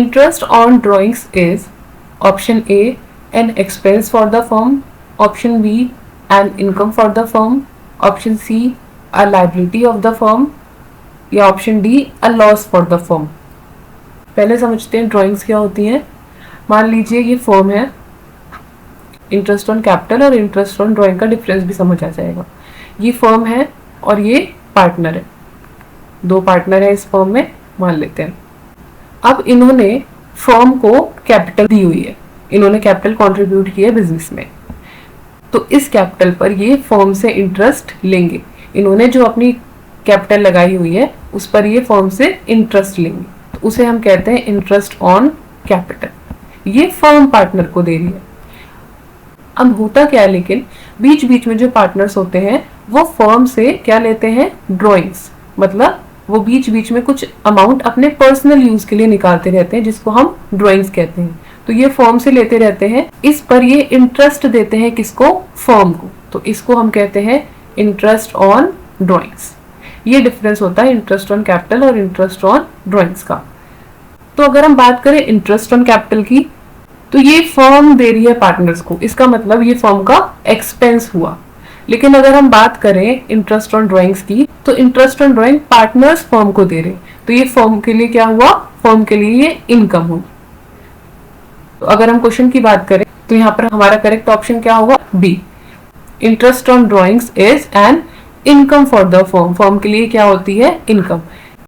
Interest on drawings is option A an expense for the firm, option B an income for the firm, option C a liability of the firm, या option D a loss for the firm. पहले समझते हैं drawings क्या होती हैं। मान लीजिए ये फर्म है, इंटरेस्ट ऑन कैपिटल और इंटरेस्ट ऑन ड्राइंग का डिफरेंस भी समझ आ जाएगा। ये फर्म है और ये पार्टनर है, दो पार्टनर है इस फर्म में, मान लेते हैं। अब इन्होंने फर्म को कैपिटल दी हुई है, इन्होंने कैपिटल कंट्रीब्यूट किया है बिजनेस में, तो इस कैपिटल पर ये फर्म से इंटरेस्ट लेंगे। इन्होंने जो अपनी कैपिटल लगाई हुई है उस पर ये फर्म से इंटरेस्ट लेंगे, तो उसे हम कहते हैं इंटरेस्ट ऑन कैपिटल। ये फर्म पार्टनर को दे रही है। अब होता क्या है, लेकिन बीच बीच में जो पार्टनर्स होते हैं वो फर्म से क्या लेते हैं, ड्राइंग्स, मतलब वो बीच बीच में कुछ अमाउंट अपने पर्सनल यूज के लिए निकालते रहते हैं, जिसको हम ड्राइंग्स कहते हैं। तो ये फर्म से लेते रहते हैं, इस पर ये इंटरेस्ट देते हैं किसको, फर्म को, तो इसको हम कहते हैं इंटरेस्ट ऑन ड्राइंग्स। ये डिफरेंस होता है इंटरेस्ट ऑन कैपिटल और इंटरेस्ट ऑन ड्राइंग्स का। तो अगर हम बात करें इंटरेस्ट ऑन कैपिटल की, तो ये फर्म दे रही है पार्टनर्स को, इसका मतलब ये फर्म का एक्सपेंस हुआ। लेकिन अगर हम बात करें इंटरेस्ट ऑन ड्राइंग्स की, तो interest on drawing partners firm को दे रहे, तो ये फर्म के लिए क्या हुआ, फर्म के लिए ये इनकम हुई। तो अगर हम क्वेश्चन की बात करें तो यहाँ पर हमारा करेक्ट ऑप्शन क्या होगा, B. Interest on drawings is an income for the firm, firm के लिए क्या होती है, इनकम।